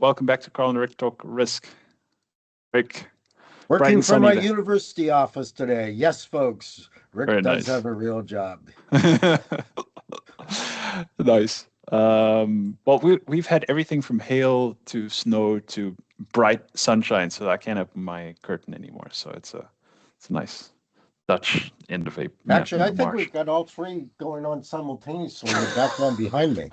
Welcome back to Carl and Rick Talk Risk. Rick, bright Working and from sunny my there. university office today. Yes, folks, Rick Very does nice. have a real job. Nice. Well, we've had everything from hail to snow to bright sunshine, so I can't open my curtain anymore. So it's a nice Dutch end of a Actually, I think March. we've got all three going on simultaneously in the background behind me.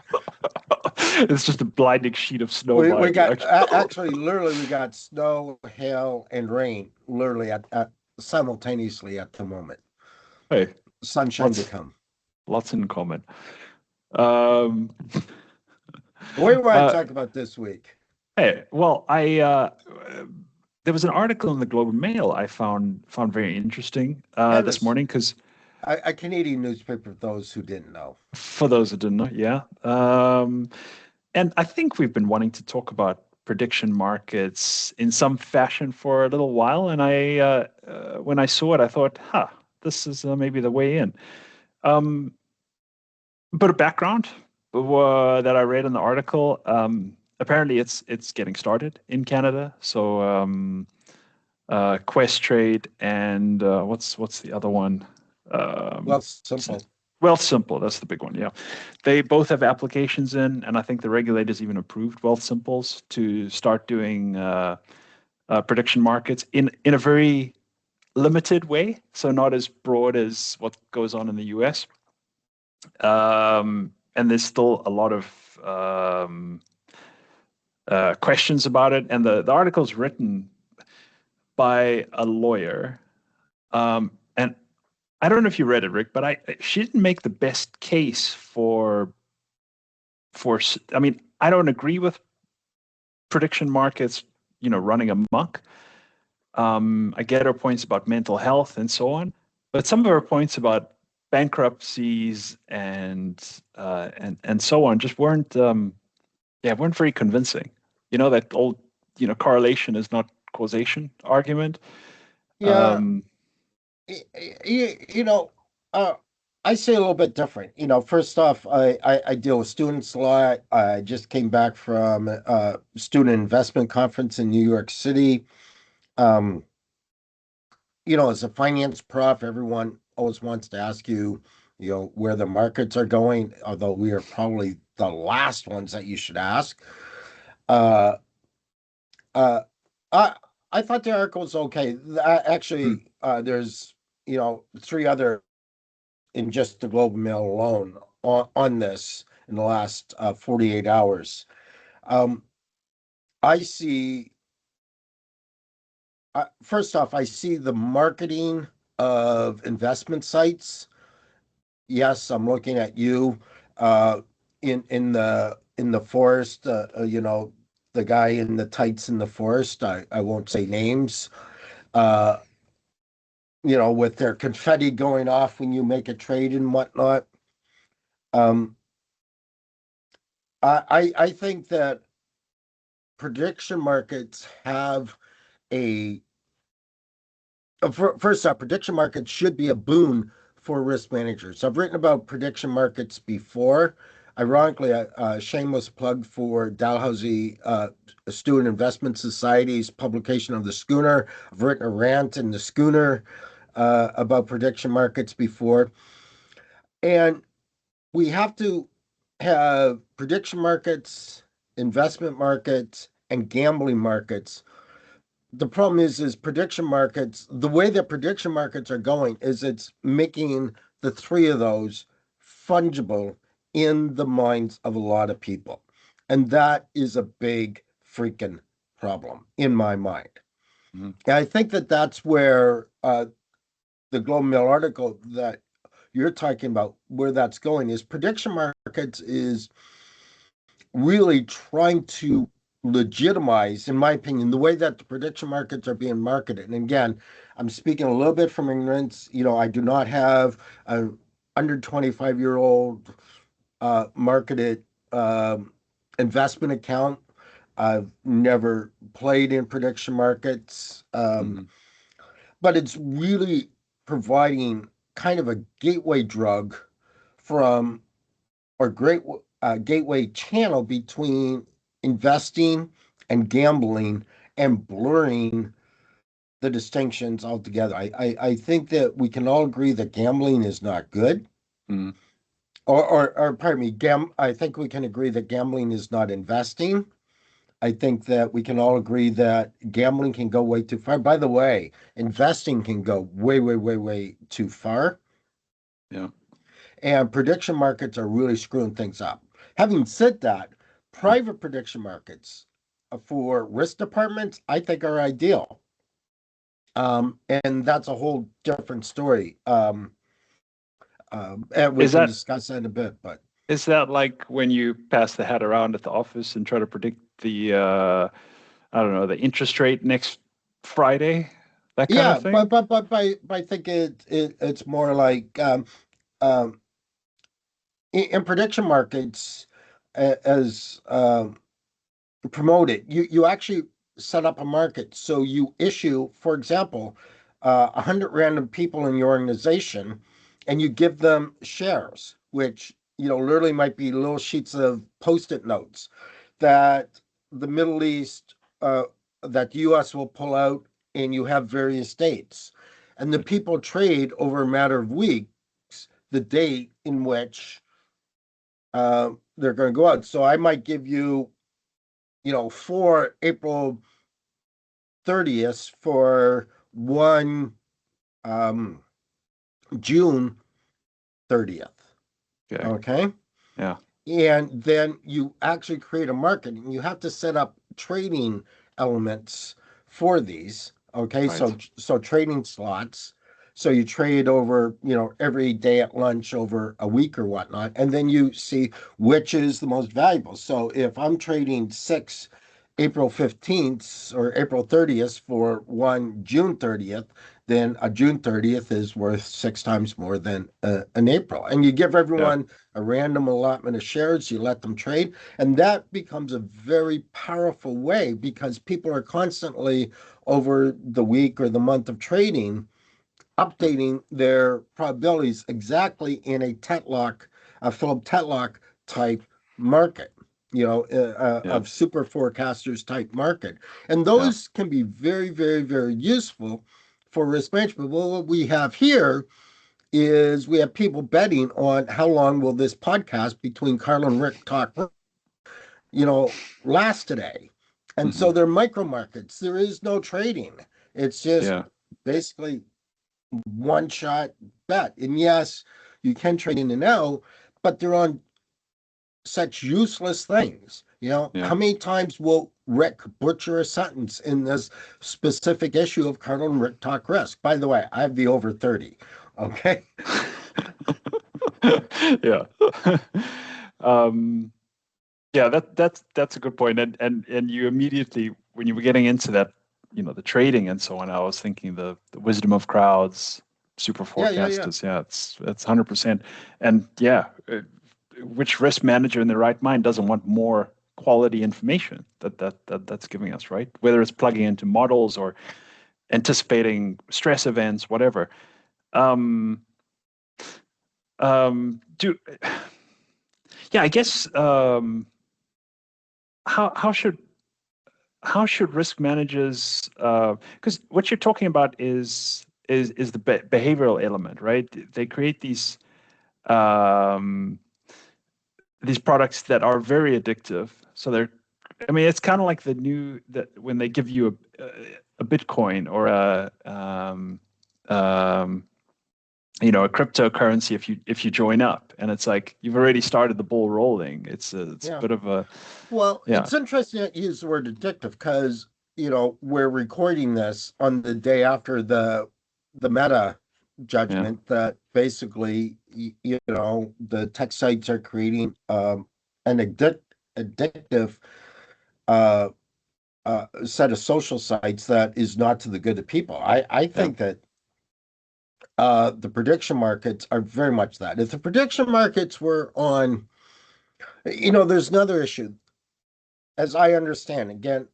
It's just a blinding sheet of snow We behind me, got actually. actually, literally, we got snow, hail, and rain literally at simultaneously at the moment. Hey, Sunshine to lots come. lots in common. Um, What do you want to uh, talk about this week? Hey, well, I there was an article in the Globe and Mail I found very interesting And this it's morning because a Canadian newspaper for those who didn't know. for those that didn't know, yeah, and I think we've been wanting to talk about prediction markets in some fashion for a little while, and I when I saw it, I thought, huh, this is maybe the way in. Um, but a background that I read in the article. Apparently, it's getting started in Canada. So Questrade and what's the other one? Well, Um, simple. WealthSimple, that's the big one. Yeah, they both have applications in, and I think the regulators even approved WealthSimples to start doing prediction markets in a very limited way, so not as broad as what goes on in the US. And there's still a lot of questions about it. And the article's written by a lawyer. And I don't know if you read it, Rick, but she didn't make the best case for. I mean, I don't agree with prediction markets, running amok. I get her points about mental health and so on, but some of her points about bankruptcies and so on just weren't very convincing. That old correlation is not causation argument. Yeah, Um, you know, uh, I say a little bit different. First off, I deal with students a lot. I just came back from a student investment conference in New York City. Um, as a finance prof, everyone always wants to ask you, where the markets are going, although we are probably the last ones that you should ask. Uh, uh, I I thought the article was okay. mm, Actually, there's three other in just the Globe and Mail alone on this in the last 48 hours. Um, I see, first off, I see the marketing of investment sites. Yes, I'm looking at you uh, in the forest. The guy in the tights in the forest. I won't say names. Uh, with their confetti going off when you make a trade and whatnot. Um, I think that prediction markets have a first off, prediction markets should be a boon for risk managers. I've written about prediction markets before. Ironically, a shameless plug for Dalhousie Student Investment Society's publication of the Schooner. I've written a rant in the Schooner about prediction markets before, and we have to have prediction markets, investment markets, and gambling markets. The problem is prediction markets, the way that prediction markets are going is it's making the three of those fungible in the minds of a lot of people. And that is a big freaking problem in my mind. mm, And I think that that's where the Globe and Mail article that you're talking about, where that's going, is prediction markets is really trying to legitimize, in my opinion, the way that the prediction markets are being marketed. And again, I'm speaking a little bit from ignorance. I do not have an under 25-year-old marketed investment account. I've never played in prediction markets, mhm. but it's really providing kind of a gateway drug from or great gateway channel between investing and gambling and blurring the distinctions altogether. I think that we can all agree that gambling is not good. Mm, Or pardon me, I think we can agree that gambling is not investing. I think that we can all agree that gambling can go way too far. By the way, investing can go way, way, way, way too far. yeah. And prediction markets are really screwing things up. Having said that, private prediction markets for risk departments, I think, are ideal. And that's a whole different story. And we Is can that discuss that in a bit, but is that like when you pass the hat around at the office and try to predict the I don't know, the interest rate next Friday, that kind of yeah, thing? but I think it's more like um, in prediction markets as promote it. You actually set up a market. So you issue, for example, 100 random people in your organization, and you give them shares, which literally might be little sheets of post-it notes that the Middle East, that the U.S. will pull out, and you have various dates, and the Right. people trade over a matter of weeks the date in which they're going to go out. So I might give you for April 30th for one um, June 30th. Okay. Okay. Yeah. And then you actually create a market and you have to set up trading elements for these. Okay. Right. So trading slots. So you trade over, every day at lunch over a week or whatnot. And then you see which is the most valuable. So if I'm trading six April 15th or April 30th for one June 30th, then a June 30th is worth six times more than an April. And you give Yeah. everyone a random allotment of shares, you let them trade, and that becomes a very powerful way because people are constantly over the week or the month of trading Yeah. updating their probabilities exactly in a Tetlock, a Philip Tetlock type market, Yeah. of super forecasters type market. And Yeah. those can be very, very, very useful for risk management. Well, what we have here is we have people betting on how long will this podcast between Carl and Rick talk, last today. And Hmm. so they're micro markets. There is no trading. It's just Yeah. basically one shot bet. And yes, you can trade in and out, but they're on such useless things. Yeah. How many times will Rick butcher a sentence in this specific issue of Carl and Rick Talk Risk? By the way, I have the over 30. Okay. Yeah. um, yeah, that's a good point. And you immediately when you were getting into that, the trading and so on, I was thinking the wisdom of crowds, super Yeah, yeah, yeah. forecasters. Yeah, it's 100%. And yeah, which risk manager in their right mind doesn't want more quality information that's giving us, right? Whether it's plugging into models or anticipating stress events, whatever. Um, do yeah, I guess how should risk managers because what you're talking about is the behavioral element, right? They create um, these products that are very addictive. So they're, I mean, it's kind of like the new that when they give you a Bitcoin or um, a cryptocurrency if you join up, and it's like you've already started the ball rolling. It's a Yeah. bit of a Well, yeah it's interesting that you use the word addictive because, we're recording this on the day after the meta yeah judgment that basically, the tech sites are creating an addictive uh, set of social sites that is not to the good of people. I yeah think that the prediction markets are very much that. If the prediction markets were on, there's another issue. As I understand, again,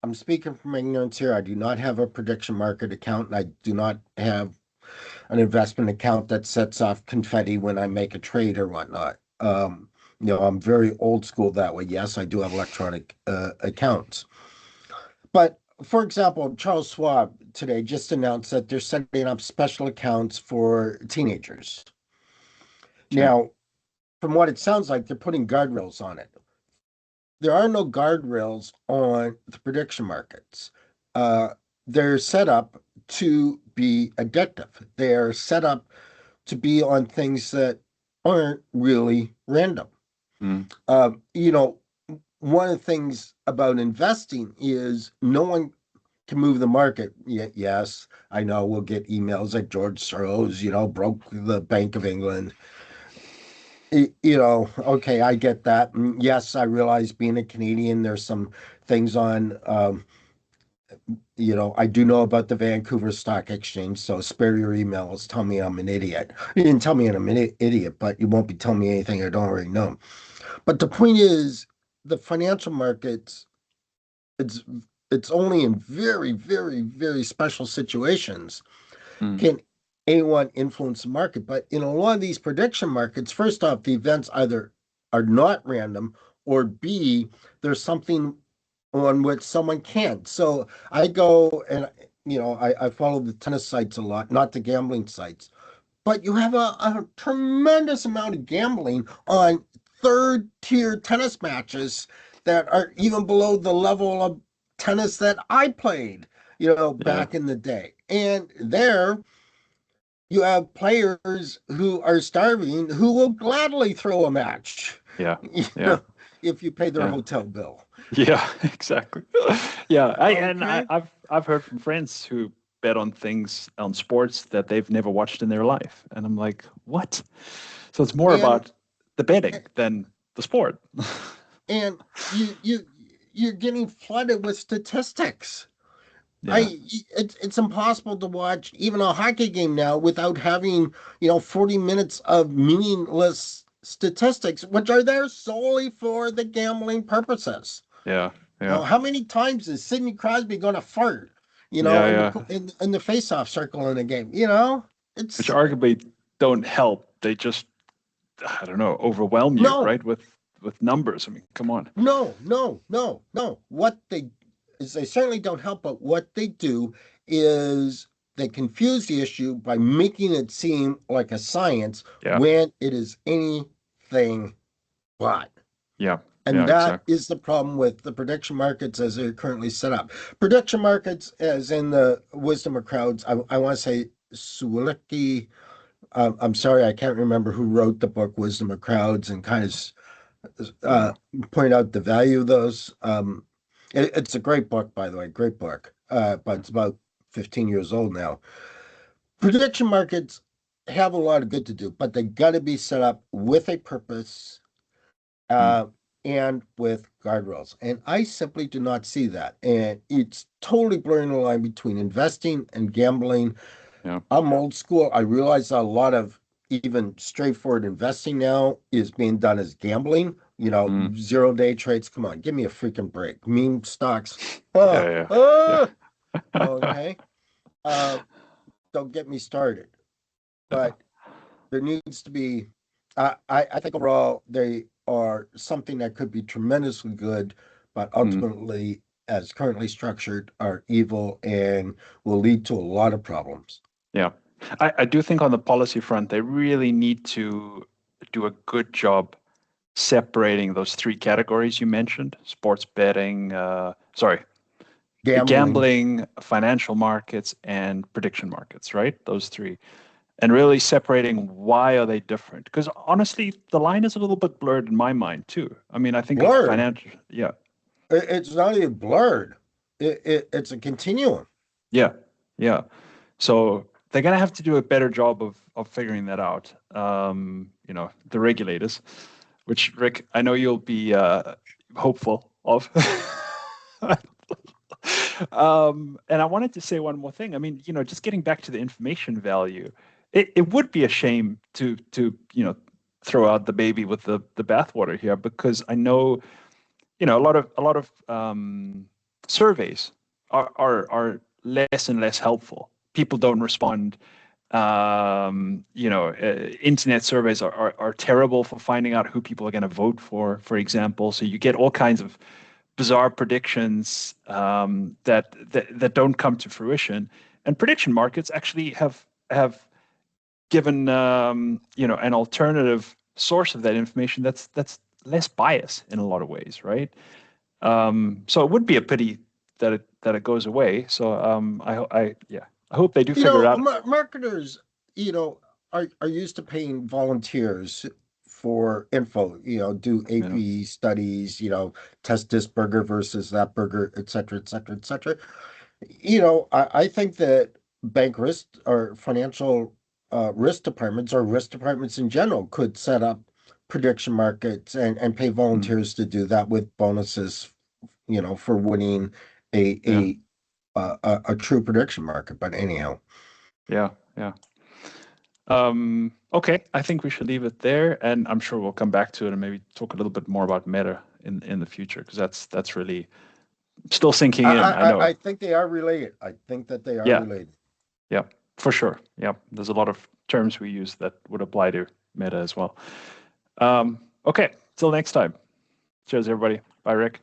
I'm speaking from ignorance here. I do not have a prediction market account, and I do not have an investment account that sets off confetti when I make a trade or whatnot. I'm very old school that way. Yes, I do have electronic accounts. But for example, Charles Schwab today just announced that they're setting up special accounts for teenagers. Yeah. Now, from what it sounds like, they're putting guardrails on it. There are no guardrails on the prediction markets. Uh, they're set up to be addictive. They're set up to be on things that aren't really random. Mm. You know, one of the things about investing is no one can move the market. Yes, I know we'll get emails like George Soros, broke the Bank of England. Okay, I get that. Yes, I realize being a Canadian, there's some things on, I do know about the Vancouver Stock Exchange, so spare your emails. Tell me I'm an idiot. You didn't tell me I'm an idiot, but you won't be telling me anything I don't already know. But the point is, the financial markets, it's it's only in very, very, very special situations Mm. can anyone influence the market. But in a lot of these prediction markets, first off, the events either are not random or B, there's something on which someone can't. So I go and I follow the tennis sites a lot, not the gambling sites. But you have a tremendous amount of gambling on third tier tennis matches that are even below the level of tennis that I played, Yeah. back in the day. And there you have players who are starving who will gladly throw a match, Yeah. you Yeah. know, if you pay their Yeah. hotel bill. Yeah, exactly. Yeah, Okay. I've heard from friends who bet on things on sports that they've never watched in their life, and I'm like, what? So it's more And about the betting than the sport. and you're getting flooded with statistics. Yeah, It's impossible to watch even a hockey game now without having 40 minutes of meaningless statistics, which are there solely for the gambling purposes. yeah, yeah, How many times is Sidney Crosby going to fart? yeah, In yeah. the face-off circle in a game. Which It's arguably don't help. They just, I don't know, overwhelm you, no, right? With numbers. I mean, come on. no, no, no, no. What they is they certainly don't help, but what they do is they confuse the issue by making it seem like a science Yeah, when it is anything but. yeah, And yeah, that exactly. is the problem with the prediction markets as they're currently set up. Prediction markets, as in the wisdom of crowds, I want to say Sulicki. I'm sorry, I can't remember who wrote the book Wisdom of Crowds and kind of uh, Yeah. point out the value of those. It's a great book, by the way, great book. But Yeah. it's about 15 years old now. Prediction markets have a lot of good to do, but they got to be set up with a purpose Mm. uh, and with guardrails. And I simply do not see that. And it's totally blurring the line between investing and gambling. Yeah. I'm old school. I realize a lot of even straightforward investing now is being done as gambling. Mm. 0 day trades. Come on, give me a freaking break. Meme stocks. Yeah, yeah, Ah, yeah. okay. Uh, don't get me started. Yeah. But there needs to be, I think overall, they are something that could be tremendously good, but Mm. ultimately, as currently structured, are evil and will lead to a lot of problems. Yeah. I do think on the policy front, they really need to do a good job separating those three categories you mentioned, sports betting, Gambling, gambling, financial markets, and prediction markets, right? Those three. And really separating why are they different? Because honestly, the line is a little bit blurred in my mind too. I mean, I think of blurred. financial, yeah, It's not even blurred. It's a continuum. yeah, yeah. So they're gonna have to do a better job of figuring that out. The regulators, which Rick, I know you'll be hopeful of. And I wanted to say one more thing. I mean, just getting back to the information value, it would be a shame to throw out the baby with the bathwater here because I know, a lot of surveys are less and less helpful. People don't respond. Internet surveys are terrible for finding out who people are going to vote for example. So you get all kinds of bizarre predictions that don't come to fruition. And prediction markets actually have given an alternative source of that information that's less bias in a lot of ways, right? So it would be a pity that it goes away. So I hope they do figure it out. Marketers, you know, are used to paying volunteers for info, do Yeah, AP studies, test this burger versus that burger, et cetera, et cetera, et cetera. I think that bank risk or financial risk departments or risk departments in general could set up prediction markets and pay mm, volunteers to do that with bonuses, for winning a yeah, a a true prediction market. But anyhow, yeah, yeah. Okay, I think we should leave it there, and I'm sure we'll come back to it and maybe talk a little bit more about Meta in the future because that's really still sinking in. I I know. think they are related. I think that they are Yeah, related. yeah, for sure. Yeah, there's a lot of terms we use that would apply to Meta as well. Okay, till next time. Cheers, everybody. Bye, Rick.